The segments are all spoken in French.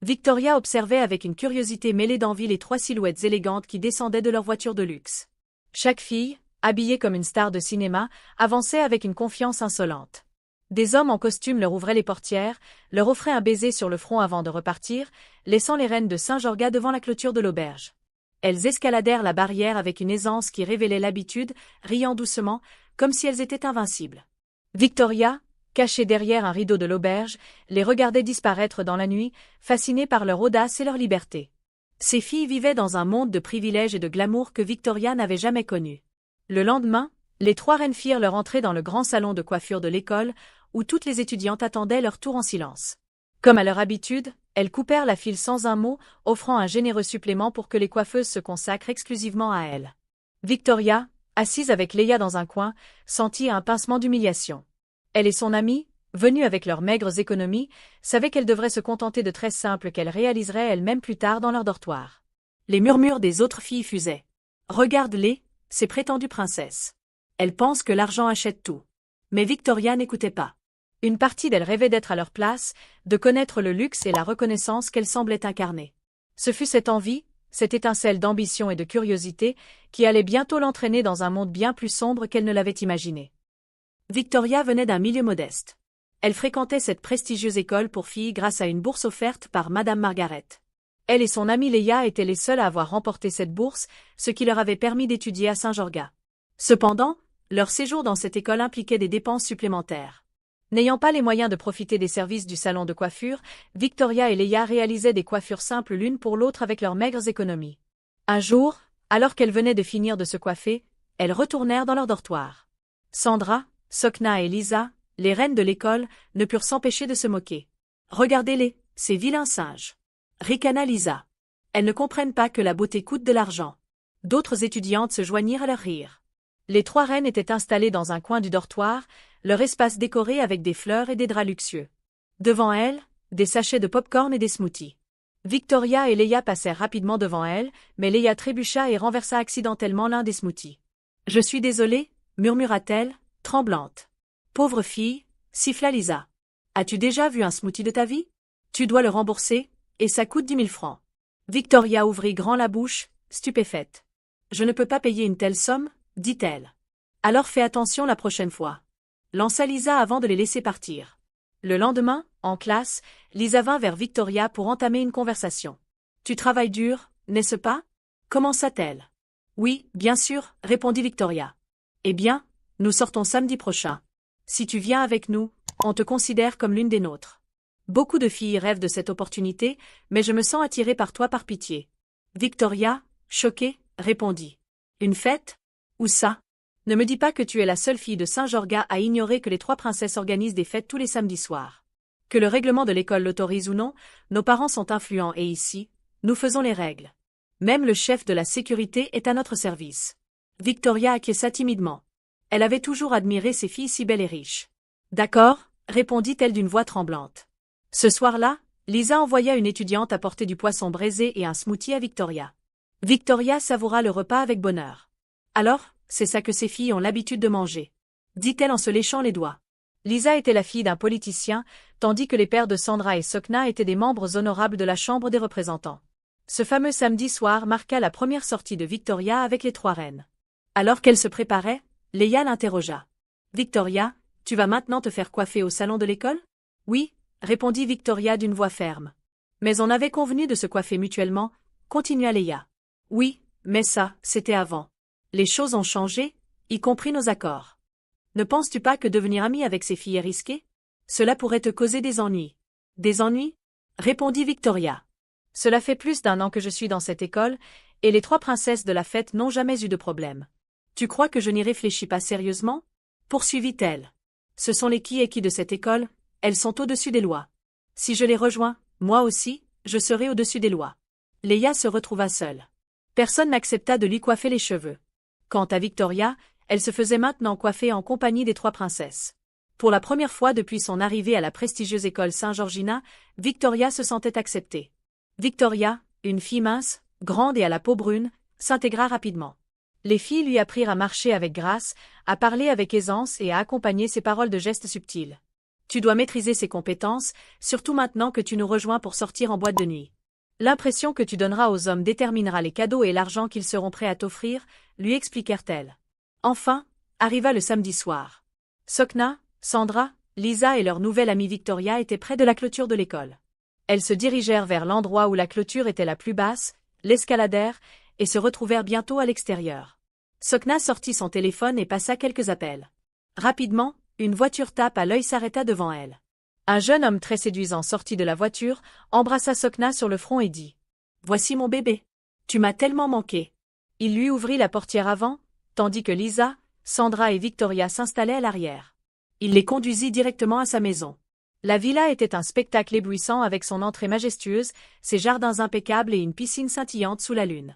Victoria observait avec une curiosité mêlée d'envie les trois silhouettes élégantes qui descendaient de leur voiture de luxe. Chaque fille, habillée comme une star de cinéma, avançait avec une confiance insolente. Des hommes en costume leur ouvraient les portières, leur offraient un baiser sur le front avant de repartir, laissant les reines de Saint-Jorga devant la clôture de l'auberge. Elles escaladèrent la barrière avec une aisance qui révélait l'habitude, riant doucement, comme si elles étaient invincibles. Victoria, cachée derrière un rideau de l'auberge, les regardait disparaître dans la nuit, fascinée par leur audace et leur liberté. Ces filles vivaient dans un monde de privilèges et de glamour que Victoria n'avait jamais connu. Le lendemain, les trois reines firent leur entrée dans le grand salon de coiffure de l'école, où toutes les étudiantes attendaient leur tour en silence. Comme à leur habitude, elles coupèrent la file sans un mot, offrant un généreux supplément pour que les coiffeuses se consacrent exclusivement à elles. Victoria, assise avec Leia dans un coin, sentit un pincement d'humiliation. Elle et son amie, venues avec leurs maigres économies, savaient qu'elles devraient se contenter de tresses simples qu'elles réaliseraient elles-mêmes plus tard dans leur dortoir. Les murmures des autres filles fusaient. « Regarde-les, ces prétendues princesses. Elles pensent que l'argent achète tout. » Mais Victoria n'écoutait pas. Une partie d'elle rêvait d'être à leur place, de connaître le luxe et la reconnaissance qu'elle semblait incarner. Ce fut cette envie, cette étincelle d'ambition et de curiosité, qui allait bientôt l'entraîner dans un monde bien plus sombre qu'elle ne l'avait imaginé. Victoria venait d'un milieu modeste. Elle fréquentait cette prestigieuse école pour filles grâce à une bourse offerte par Madame Margaret. Elle et son amie Leia étaient les seules à avoir remporté cette bourse, ce qui leur avait permis d'étudier à Saint-Jorga. Cependant, leur séjour dans cette école impliquait des dépenses supplémentaires. N'ayant pas les moyens de profiter des services du salon de coiffure, Victoria et Leia réalisaient des coiffures simples l'une pour l'autre avec leurs maigres économies. Un jour, alors qu'elles venaient de finir de se coiffer, elles retournèrent dans leur dortoir. Sandra, Sokna et Lisa, les reines de l'école, ne purent s'empêcher de se moquer. « Regardez-les, ces vilains singes !» ricana Lisa. Elles ne comprennent pas que la beauté coûte de l'argent. D'autres étudiantes se joignirent à leur rire. Les trois reines étaient installées dans un coin du dortoir, leur espace décoré avec des fleurs et des draps luxueux. Devant elles, des sachets de pop-corn et des smoothies. Victoria et Leia passèrent rapidement devant elles, mais Leia trébucha et renversa accidentellement l'un des smoothies. « Je suis désolée, murmura-t-elle, tremblante. « Pauvre fille, siffla Lisa. As-tu déjà vu un smoothie de ta vie? Tu dois le rembourser, et ça coûte 10 000 francs. » Victoria ouvrit grand la bouche, stupéfaite. « Je ne peux pas payer une telle somme, dit-elle. Alors fais attention la prochaine fois. » Lança Lisa avant de les laisser partir. Le lendemain, en classe, Lisa vint vers Victoria pour entamer une conversation. « Tu travailles dur, n'est-ce pas » commença-t-elle. « Oui, bien sûr, répondit Victoria. « Eh bien, nous sortons samedi prochain. Si tu viens avec nous, on te considère comme l'une des nôtres. Beaucoup de filles rêvent de cette opportunité, mais je me sens attirée par toi par pitié. » Victoria, choquée, répondit. « Une fête? Où ça? Ne me dis pas que tu es la seule fille de Saint-Jorga à ignorer que les trois princesses organisent des fêtes tous les samedis soirs. Que le règlement de l'école l'autorise ou non, nos parents sont influents et ici, nous faisons les règles. Même le chef de la sécurité est à notre service. » Victoria acquiesça timidement. Elle avait toujours admiré ces filles si belles et riches. « D'accord, » répondit-elle d'une voix tremblante. Ce soir-là, Lisa envoya une étudiante apporter du poisson braisé et un smoothie à Victoria. Victoria savoura le repas avec bonheur. « Alors, c'est ça que ces filles ont l'habitude de manger, » dit-elle en se léchant les doigts. Lisa était la fille d'un politicien, tandis que les pères de Sandra et Sokna étaient des membres honorables de la Chambre des représentants. Ce fameux samedi soir marqua la première sortie de Victoria avec les trois reines. Alors qu'elle se préparait, Leia l'interrogea. « Victoria, tu vas maintenant te faire coiffer au salon de l'école? » « Oui, » répondit Victoria d'une voix ferme. « Mais on avait convenu de se coiffer mutuellement, » continua Leia. « Oui, mais ça, c'était avant. Les choses ont changé, y compris nos accords. Ne penses-tu pas que devenir amie avec ces filles est risqué? Cela pourrait te causer des ennuis. »« Des ennuis ?» répondit Victoria. « Cela fait plus d'1 an que je suis dans cette école, et les trois princesses de la fête n'ont jamais eu de problème. Tu crois que je n'y réfléchis pas sérieusement? » poursuivit-elle. « Ce sont les qui et qui de cette école, elles sont au-dessus des lois. Si je les rejoins, moi aussi, je serai au-dessus des lois. » Leia se retrouva seule. Personne n'accepta de lui coiffer les cheveux. Quant à Victoria, elle se faisait maintenant coiffer en compagnie des trois princesses. Pour la première fois depuis son arrivée à la prestigieuse école Saint-Georgina, Victoria se sentait acceptée. Victoria, une fille mince, grande et à la peau brune, s'intégra rapidement. Les filles lui apprirent à marcher avec grâce, à parler avec aisance et à accompagner ses paroles de gestes subtils. Tu dois maîtriser ses compétences, surtout maintenant que tu nous rejoins pour sortir en boîte de nuit. L'impression que tu donneras aux hommes déterminera les cadeaux et l'argent qu'ils seront prêts à t'offrir, lui expliquèrent-elles. Enfin, arriva le samedi soir. Sokna, Sandra, Lisa et leur nouvelle amie Victoria étaient près de la clôture de l'école. Elles se dirigèrent vers l'endroit où la clôture était la plus basse, l'escaladèrent, et se retrouvèrent bientôt à l'extérieur. Sokna sortit son téléphone et passa quelques appels. Rapidement, une voiture tape à l'œil s'arrêta devant elle. Un jeune homme très séduisant sortit de la voiture, embrassa Sokna sur le front et dit « Voici mon bébé. Tu m'as tellement manqué. » Il lui ouvrit la portière avant, tandis que Lisa, Sandra et Victoria s'installaient à l'arrière. Il les conduisit directement à sa maison. La villa était un spectacle éblouissant avec son entrée majestueuse, ses jardins impeccables et une piscine scintillante sous la lune.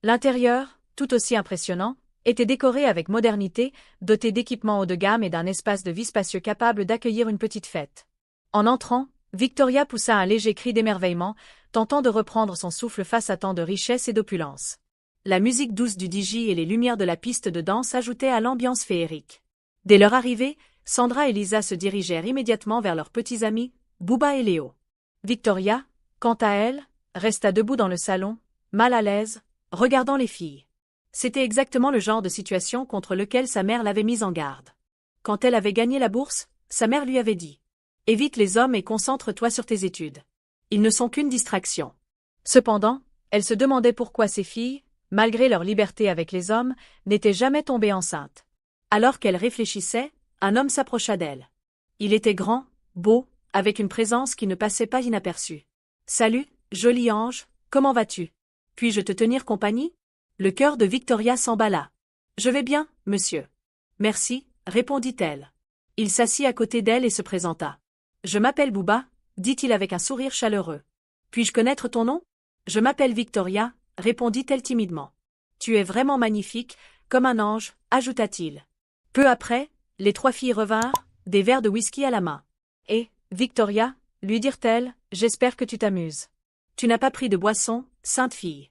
L'intérieur, tout aussi impressionnant, était décoré avec modernité, doté d'équipements haut de gamme et d'un espace de vie spacieux capable d'accueillir une petite fête. En entrant, Victoria poussa un léger cri d'émerveillement, tentant de reprendre son souffle face à tant de richesse et d'opulence. La musique douce du DJ et les lumières de la piste de danse ajoutaient à l'ambiance féerique. Dès leur arrivée, Sandra et Lisa se dirigèrent immédiatement vers leurs petits amis, Booba et Léo. Victoria, quant à elle, resta debout dans le salon, mal à l'aise, regardant les filles. C'était exactement le genre de situation contre lequel sa mère l'avait mise en garde. Quand elle avait gagné la bourse, sa mère lui avait dit « Évite les hommes et concentre-toi sur tes études. Ils ne sont qu'une distraction. » Cependant, elle se demandait pourquoi ces filles, malgré leur liberté avec les hommes, n'étaient jamais tombées enceintes. Alors qu'elle réfléchissait, un homme s'approcha d'elle. Il était grand, beau, avec une présence qui ne passait pas inaperçue. « Salut, joli ange, comment vas-tu? Puis-je te tenir compagnie ?» Le cœur de Victoria s'emballa. « Je vais bien, monsieur. »« Merci, » répondit-elle. Il s'assit à côté d'elle et se présenta. « Je m'appelle Booba, » dit-il avec un sourire chaleureux. « Puis-je connaître ton nom ? » « Je m'appelle Victoria, » répondit-elle timidement. « Tu es vraiment magnifique, comme un ange, » ajouta-t-il. Peu après, les trois filles revinrent, des verres de whisky à la main. « Et, Victoria, » lui dirent-elles, « j'espère que tu t'amuses. Tu n'as pas pris de boisson, sainte fille.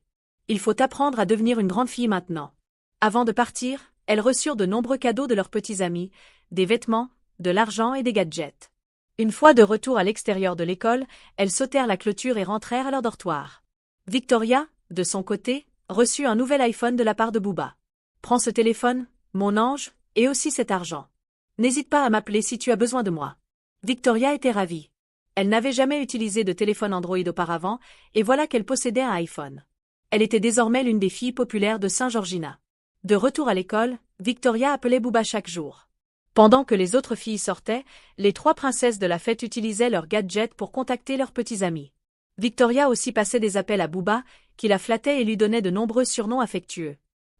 Il faut apprendre à devenir une grande fille maintenant. » Avant de partir, elles reçurent de nombreux cadeaux de leurs petits amis, des vêtements, de l'argent et des gadgets. Une fois de retour à l'extérieur de l'école, elles sautèrent la clôture et rentrèrent à leur dortoir. Victoria, de son côté, reçut un nouvel iPhone de la part de Booba. « Prends ce téléphone, mon ange, et aussi cet argent. N'hésite pas à m'appeler si tu as besoin de moi. » Victoria était ravie. Elle n'avait jamais utilisé de téléphone Android auparavant, et voilà qu'elle possédait un iPhone. Elle était désormais l'une des filles populaires de Saint-Georgina. De retour à l'école, Victoria appelait Booba chaque jour. Pendant que les autres filles sortaient, les trois princesses de la fête utilisaient leurs gadgets pour contacter leurs petits amis. Victoria aussi passait des appels à Booba, qui la flattait et lui donnait de nombreux surnoms affectueux.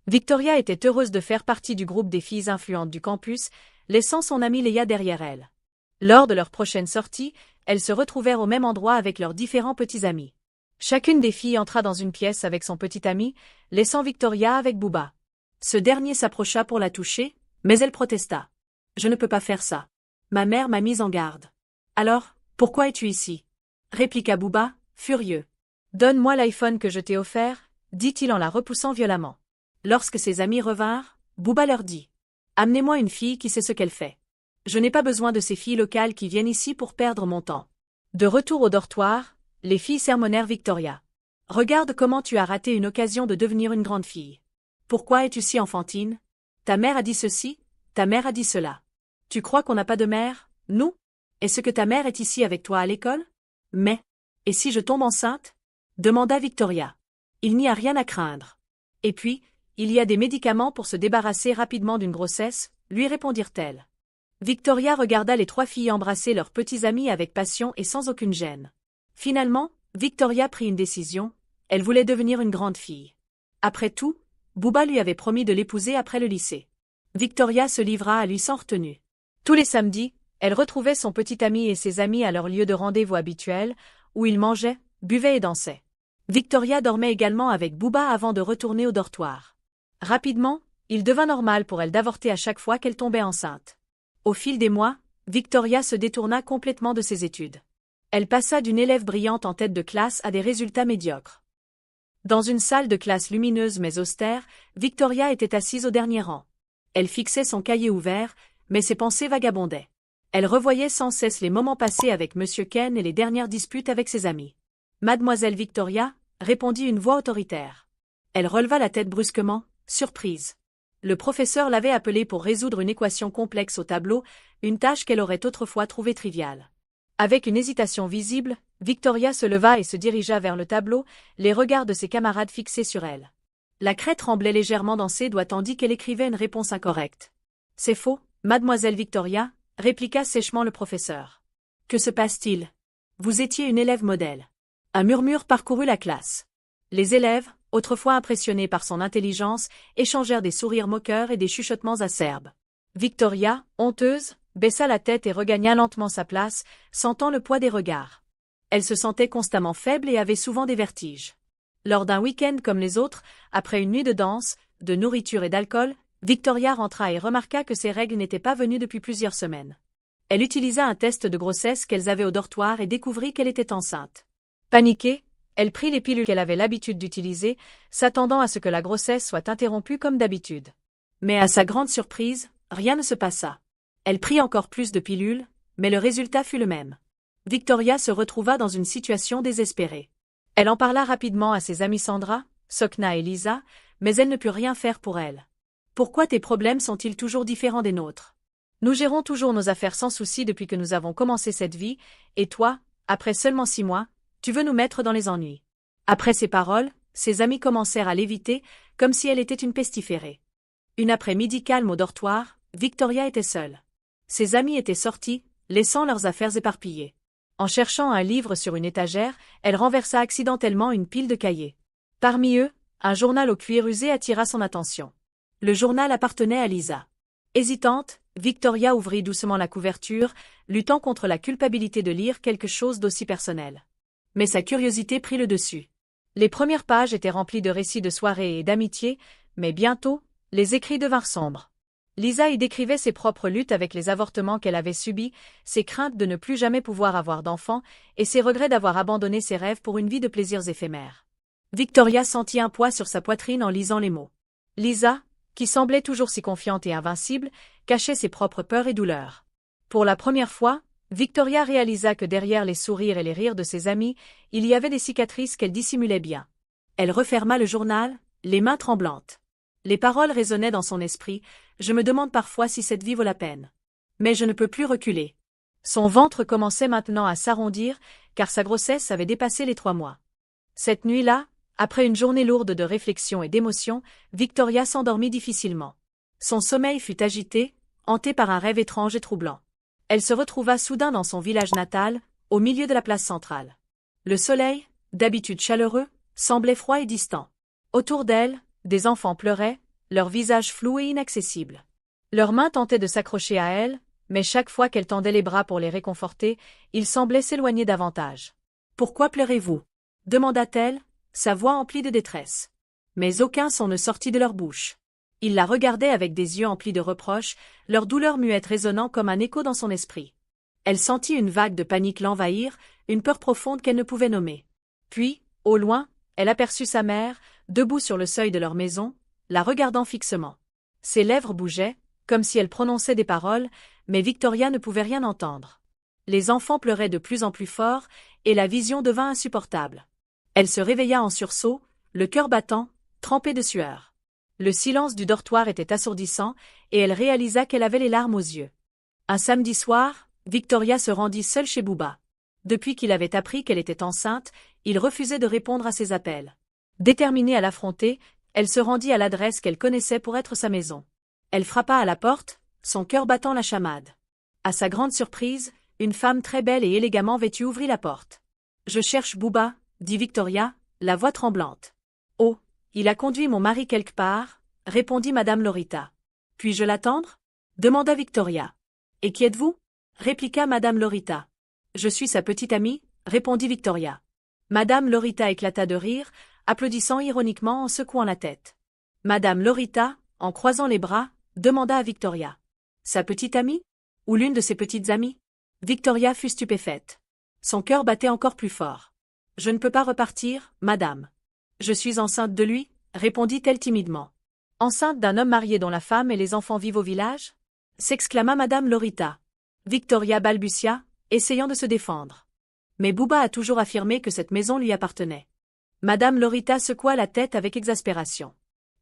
Victoria était heureuse de faire partie du groupe des filles influentes du campus, laissant son amie Léa derrière elle. Lors de leur prochaine sortie, elles se retrouvèrent au même endroit avec leurs différents petits amis. Chacune des filles entra dans une pièce avec son petit ami, laissant Victoria avec Booba. Ce dernier s'approcha pour la toucher, mais elle protesta. « Je ne peux pas faire ça. Ma mère m'a mise en garde. »« Alors, pourquoi es-tu ici ?» répliqua Booba, furieux. « Donne-moi l'iPhone que je t'ai offert, » dit-il en la repoussant violemment. Lorsque ses amis revinrent, Booba leur dit « Amenez-moi une fille qui sait ce qu'elle fait. Je n'ai pas besoin de ces filles locales qui viennent ici pour perdre mon temps. » De retour au dortoir, les filles sermonnèrent Victoria. « Regarde comment tu as raté une occasion de devenir une grande fille. Pourquoi es-tu si enfantine? Ta mère a dit ceci, ta mère a dit cela. Tu crois qu'on n'a pas de mère, nous? Est-ce que ta mère est ici avec toi à l'école? Mais, et si je tombe enceinte? Demanda Victoria. Il n'y a rien à craindre. Et puis, il y a des médicaments pour se débarrasser rapidement d'une grossesse, lui répondirent-elles. Victoria regarda les trois filles embrasser leurs petits amis avec passion et sans aucune gêne. Finalement, Victoria prit une décision, elle voulait devenir une grande fille. Après tout, Booba lui avait promis de l'épouser après le lycée. Victoria se livra à lui sans retenue. Tous les samedis, elle retrouvait son petit ami et ses amis à leur lieu de rendez-vous habituel, où ils mangeaient, buvaient et dansaient. Victoria dormait également avec Booba avant de retourner au dortoir. Rapidement, il devint normal pour elle d'avorter à chaque fois qu'elle tombait enceinte. Au fil des mois, Victoria se détourna complètement de ses études. Elle passa d'une élève brillante en tête de classe à des résultats médiocres. Dans une salle de classe lumineuse mais austère, Victoria était assise au dernier rang. Elle fixait son cahier ouvert, mais ses pensées vagabondaient. Elle revoyait sans cesse les moments passés avec Monsieur Ken et les dernières disputes avec ses amis. Mademoiselle Victoria, répondit une voix autoritaire. Elle releva la tête brusquement, surprise. Le professeur l'avait appelée pour résoudre une équation complexe au tableau, une tâche qu'elle aurait autrefois trouvée triviale. Avec une hésitation visible, Victoria se leva et se dirigea vers le tableau, les regards de ses camarades fixés sur elle. La craie tremblait légèrement dans ses doigts tandis qu'elle écrivait une réponse incorrecte. « C'est faux, mademoiselle Victoria », répliqua sèchement le professeur. « Que se passe-t-il? Vous étiez une élève modèle. » Un murmure parcourut la classe. Les élèves, autrefois impressionnés par son intelligence, échangèrent des sourires moqueurs et des chuchotements acerbes. Victoria, honteuse, baissa la tête et regagna lentement sa place, sentant le poids des regards. Elle se sentait constamment faible et avait souvent des vertiges. Lors d'un week-end comme les autres, après une nuit de danse, de nourriture et d'alcool, Victoria rentra et remarqua que ses règles n'étaient pas venues depuis plusieurs semaines. Elle utilisa un test de grossesse qu'elles avaient au dortoir et découvrit qu'elle était enceinte. Paniquée, elle prit les pilules qu'elle avait l'habitude d'utiliser, s'attendant à ce que la grossesse soit interrompue comme d'habitude. Mais à sa grande surprise, rien ne se passa. Elle prit encore plus de pilules, mais le résultat fut le même. Victoria se retrouva dans une situation désespérée. Elle en parla rapidement à ses amies Sandra, Sokna et Lisa, mais elle ne put rien faire pour elle. « Pourquoi tes problèmes sont-ils toujours différents des nôtres? Nous gérons toujours nos affaires sans souci depuis que nous avons commencé cette vie, et toi, après seulement 6 mois, tu veux nous mettre dans les ennuis. » Après ces paroles, ses amis commencèrent à l'éviter, comme si elle était une pestiférée. Une après-midi calme au dortoir, Victoria était seule. Ses amis étaient sortis, laissant leurs affaires éparpillées. En cherchant un livre sur une étagère, elle renversa accidentellement une pile de cahiers. Parmi eux, un journal au cuir usé attira son attention. Le journal appartenait à Lisa. Hésitante, Victoria ouvrit doucement la couverture, luttant contre la culpabilité de lire quelque chose d'aussi personnel. Mais sa curiosité prit le dessus. Les premières pages étaient remplies de récits de soirées et d'amitié, mais bientôt, les écrits devinrent sombres. Lisa y décrivait ses propres luttes avec les avortements qu'elle avait subis, ses craintes de ne plus jamais pouvoir avoir d'enfants, et ses regrets d'avoir abandonné ses rêves pour une vie de plaisirs éphémères. Victoria sentit un poids sur sa poitrine en lisant les mots. Lisa, qui semblait toujours si confiante et invincible, cachait ses propres peurs et douleurs. Pour la première fois, Victoria réalisa que derrière les sourires et les rires de ses amis, il y avait des cicatrices qu'elle dissimulait bien. Elle referma le journal, les mains tremblantes. Les paroles résonnaient dans son esprit, « Je me demande parfois si cette vie vaut la peine. Mais je ne peux plus reculer. » Son ventre commençait maintenant à s'arrondir, car sa grossesse avait dépassé les 3 mois. Cette nuit-là, après une journée lourde de réflexion et d'émotion, Victoria s'endormit difficilement. Son sommeil fut agité, hanté par un rêve étrange et troublant. Elle se retrouva soudain dans son village natal, au milieu de la place centrale. Le soleil, d'habitude chaleureux, semblait froid et distant. Autour d'elle, des enfants pleuraient, leurs visages flous et inaccessibles. Leurs mains tentaient de s'accrocher à elle, mais chaque fois qu'elle tendait les bras pour les réconforter, ils semblaient s'éloigner davantage. « Pourquoi pleurez-vous » demanda-t-elle, sa voix emplie de détresse. Mais aucun son ne sortit de leur bouche. Ils la regardaient avec des yeux emplis de reproches, leur douleur muette résonnant comme un écho dans son esprit. Elle sentit une vague de panique l'envahir, une peur profonde qu'elle ne pouvait nommer. Puis, au loin, elle aperçut sa mère, debout sur le seuil de leur maison, la regardant fixement. Ses lèvres bougeaient, comme si elle prononçait des paroles, mais Victoria ne pouvait rien entendre. Les enfants pleuraient de plus en plus fort, et la vision devint insupportable. Elle se réveilla en sursaut, le cœur battant, trempé de sueur. Le silence du dortoir était assourdissant, et elle réalisa qu'elle avait les larmes aux yeux. Un samedi soir, Victoria se rendit seule chez Bouba. Depuis qu'il avait appris qu'elle était enceinte, il refusait de répondre à ses appels. Déterminée à l'affronter, elle se rendit à l'adresse qu'elle connaissait pour être sa maison. Elle frappa à la porte, son cœur battant la chamade. À sa grande surprise, une femme très belle et élégamment vêtue ouvrit la porte. « Je cherche Bouba », dit Victoria, la voix tremblante. « Oh, il a conduit mon mari quelque part », répondit Madame Lorita. « Puis-je l'attendre » demanda Victoria. « Et qui êtes-vous » répliqua Madame Lorita. « Je suis sa petite amie », répondit Victoria. Madame Lorita éclata de rire, applaudissant ironiquement en secouant la tête. Madame Lorita, en croisant les bras, demanda à Victoria. « Sa petite amie ? Ou l'une de ses petites amies ?» Victoria fut stupéfaite. Son cœur battait encore plus fort. « Je ne peux pas repartir, madame. Je suis enceinte de lui, » répondit-elle timidement. « Enceinte d'un homme marié dont la femme et les enfants vivent au village » s'exclama Madame Lorita. Victoria balbutia, essayant de se défendre. Mais Bouba a toujours affirmé que cette maison lui appartenait. Madame Lorita secoua la tête avec exaspération.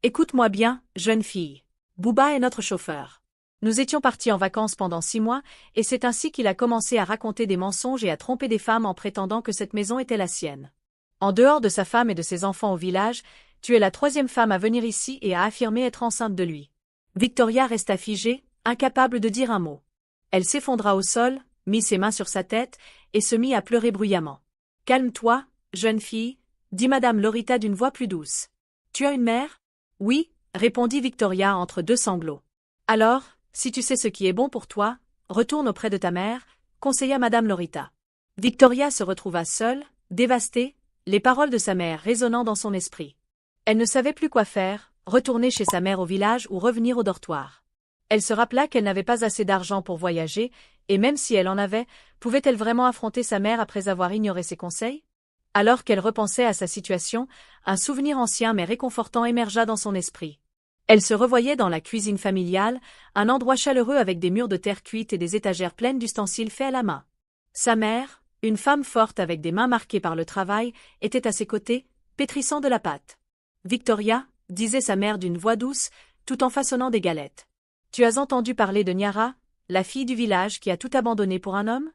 Écoute-moi bien, jeune fille. Bouba est notre chauffeur. Nous étions partis en vacances pendant 6 mois, et c'est ainsi qu'il a commencé à raconter des mensonges et à tromper des femmes en prétendant que cette maison était la sienne. En dehors de sa femme et de ses enfants au village, tu es la 3e femme à venir ici et à affirmer être enceinte de lui. Victoria resta figée, incapable de dire un mot. Elle s'effondra au sol, mit ses mains sur sa tête, et se mit à pleurer bruyamment. Calme-toi, jeune fille, dit Madame Lorita d'une voix plus douce. Tu as une mère? Oui, répondit Victoria entre 2 sanglots. Alors, si tu sais ce qui est bon pour toi, retourne auprès de ta mère, conseilla Madame Lorita. Victoria se retrouva seule, dévastée, les paroles de sa mère résonnant dans son esprit. Elle ne savait plus quoi faire, retourner chez sa mère au village ou revenir au dortoir. Elle se rappela qu'elle n'avait pas assez d'argent pour voyager, et même si elle en avait, pouvait-elle vraiment affronter sa mère après avoir ignoré ses conseils? Alors qu'elle repensait à sa situation, un souvenir ancien mais réconfortant émergea dans son esprit. Elle se revoyait dans la cuisine familiale, un endroit chaleureux avec des murs de terre cuite et des étagères pleines d'ustensiles faits à la main. Sa mère, une femme forte avec des mains marquées par le travail, était à ses côtés, pétrissant de la pâte. « Victoria », disait sa mère d'une voix douce, tout en façonnant des galettes. « Tu as entendu parler de Niara, la fille du village qui a tout abandonné pour un homme ?»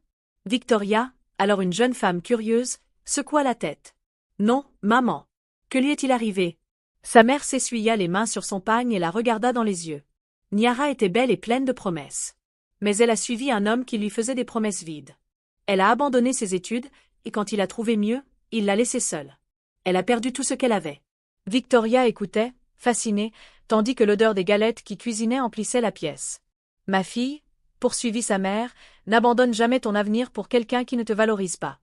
Victoria, alors une jeune femme curieuse, secoua la tête. « Non, maman. Que lui est-il arrivé ?» Sa mère s'essuya les mains sur son pagne et la regarda dans les yeux. Niara était belle et pleine de promesses. Mais elle a suivi un homme qui lui faisait des promesses vides. Elle a abandonné ses études, et quand il a trouvé mieux, il l'a laissée seule. Elle a perdu tout ce qu'elle avait. Victoria écoutait, fascinée, tandis que l'odeur des galettes qui cuisinaient emplissait la pièce. « Ma fille, poursuivit sa mère, n'abandonne jamais ton avenir pour quelqu'un qui ne te valorise pas.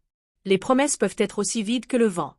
Les promesses peuvent être aussi vides que le vent. »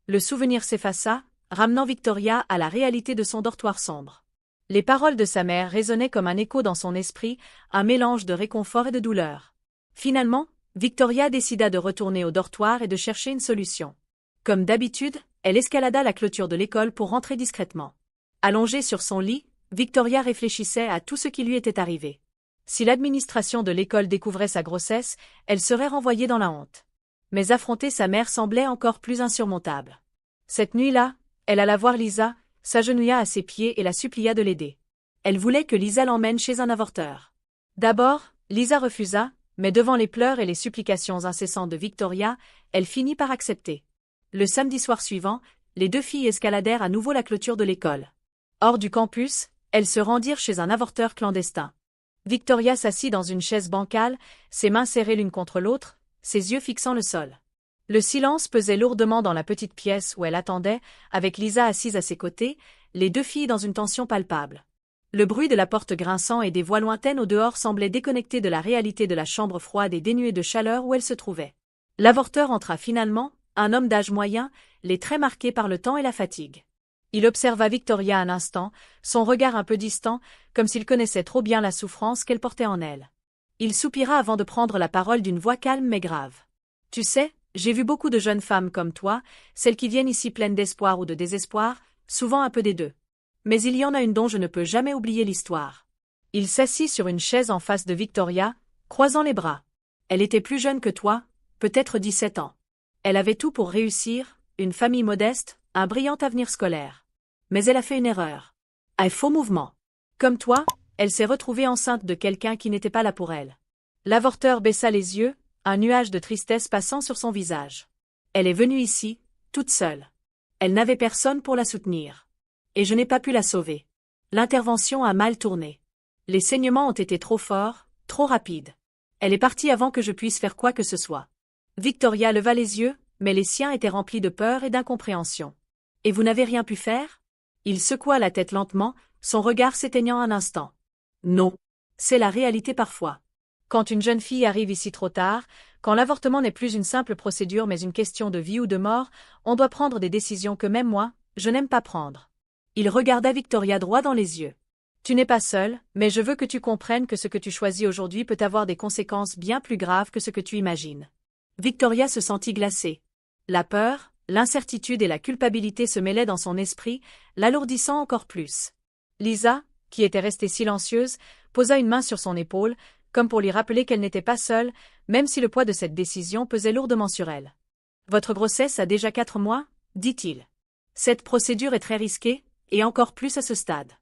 Le souvenir s'effaça, ramenant Victoria à la réalité de son dortoir sombre. Les paroles de sa mère résonnaient comme un écho dans son esprit, un mélange de réconfort et de douleur. Finalement, Victoria décida de retourner au dortoir et de chercher une solution. Comme d'habitude, elle escalada la clôture de l'école pour rentrer discrètement. Allongée sur son lit, Victoria réfléchissait à tout ce qui lui était arrivé. Si l'administration de l'école découvrait sa grossesse, elle serait renvoyée dans la honte. Mais affronter sa mère semblait encore plus insurmontable. Cette nuit-là, elle alla voir Lisa, s'agenouilla à ses pieds et la supplia de l'aider. Elle voulait que Lisa l'emmène chez un avorteur. D'abord, Lisa refusa, mais devant les pleurs et les supplications incessantes de Victoria, elle finit par accepter. Le samedi soir suivant, les 2 filles escaladèrent à nouveau la clôture de l'école. Hors du campus, elles se rendirent chez un avorteur clandestin. Victoria s'assit dans une chaise bancale, ses mains serrées l'une contre l'autre, ses yeux fixant le sol. Le silence pesait lourdement dans la petite pièce où elle attendait, avec Lisa assise à ses côtés, les 2 filles dans une tension palpable. Le bruit de la porte grinçant et des voix lointaines au dehors semblait déconnecté de la réalité de la chambre froide et dénuée de chaleur où elle se trouvait. L'avorteur entra finalement, un homme d'âge moyen, les traits marqués par le temps et la fatigue. Il observa Victoria un instant, son regard un peu distant, comme s'il connaissait trop bien la souffrance qu'elle portait en elle. Il soupira avant de prendre la parole d'une voix calme mais grave. « Tu sais, j'ai vu beaucoup de jeunes femmes comme toi, celles qui viennent ici pleines d'espoir ou de désespoir, souvent un peu des deux. Mais il y en a une dont je ne peux jamais oublier l'histoire. » Il s'assit sur une chaise en face de Victoria, croisant les bras. Elle était plus jeune que toi, peut-être 17 ans. Elle avait tout pour réussir, une famille modeste, un brillant avenir scolaire. Mais elle a fait une erreur. Un faux mouvement. Comme toi, elle s'est retrouvée enceinte de quelqu'un qui n'était pas là pour elle. L'avorteur baissa les yeux, un nuage de tristesse passant sur son visage. Elle est venue ici, toute seule. Elle n'avait personne pour la soutenir. Et je n'ai pas pu la sauver. L'intervention a mal tourné. Les saignements ont été trop forts, trop rapides. Elle est partie avant que je puisse faire quoi que ce soit. Victoria leva les yeux, mais les siens étaient remplis de peur et d'incompréhension. Et vous n'avez rien pu faire? Il secoua la tête lentement, son regard s'éteignant un instant. Non. C'est la réalité parfois. Quand une jeune fille arrive ici trop tard, quand l'avortement n'est plus une simple procédure mais une question de vie ou de mort, on doit prendre des décisions que même moi, je n'aime pas prendre. Il regarda Victoria droit dans les yeux. Tu n'es pas seule, mais je veux que tu comprennes que ce que tu choisis aujourd'hui peut avoir des conséquences bien plus graves que ce que tu imagines. Victoria se sentit glacée. La peur, l'incertitude et la culpabilité se mêlaient dans son esprit, l'alourdissant encore plus. Lisa, qui était restée silencieuse, posa une main sur son épaule, comme pour lui rappeler qu'elle n'était pas seule, même si le poids de cette décision pesait lourdement sur elle. « Votre grossesse a déjà 4 mois ?» dit-il. Cette procédure est très risquée, et encore plus à ce stade.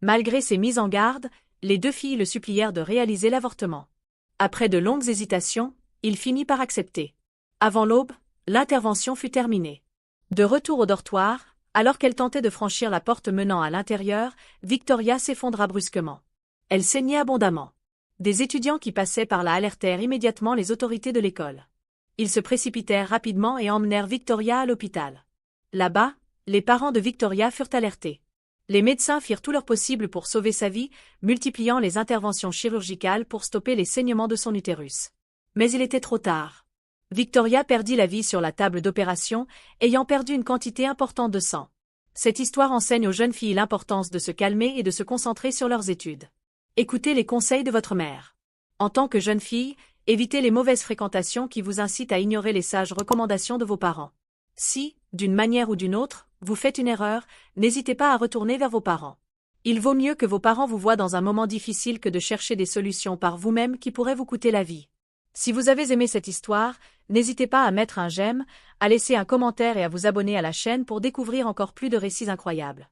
Malgré ces mises en garde, les 2 filles le supplièrent de réaliser l'avortement. Après de longues hésitations, il finit par accepter. Avant l'aube, l'intervention fut terminée. De retour au dortoir, alors qu'elle tentait de franchir la porte menant à l'intérieur, Victoria s'effondra brusquement. Elle saignait abondamment. Des étudiants qui passaient par là alertèrent immédiatement les autorités de l'école. Ils se précipitèrent rapidement et emmenèrent Victoria à l'hôpital. Là-bas, les parents de Victoria furent alertés. Les médecins firent tout leur possible pour sauver sa vie, multipliant les interventions chirurgicales pour stopper les saignements de son utérus. Mais il était trop tard. Victoria perdit la vie sur la table d'opération, ayant perdu une quantité importante de sang. Cette histoire enseigne aux jeunes filles l'importance de se calmer et de se concentrer sur leurs études. Écoutez les conseils de votre mère. En tant que jeune fille, évitez les mauvaises fréquentations qui vous incitent à ignorer les sages recommandations de vos parents. Si, d'une manière ou d'une autre, vous faites une erreur, n'hésitez pas à retourner vers vos parents. Il vaut mieux que vos parents vous voient dans un moment difficile que de chercher des solutions par vous-même qui pourraient vous coûter la vie. Si vous avez aimé cette histoire, n'hésitez pas à mettre un j'aime, à laisser un commentaire et à vous abonner à la chaîne pour découvrir encore plus de récits incroyables.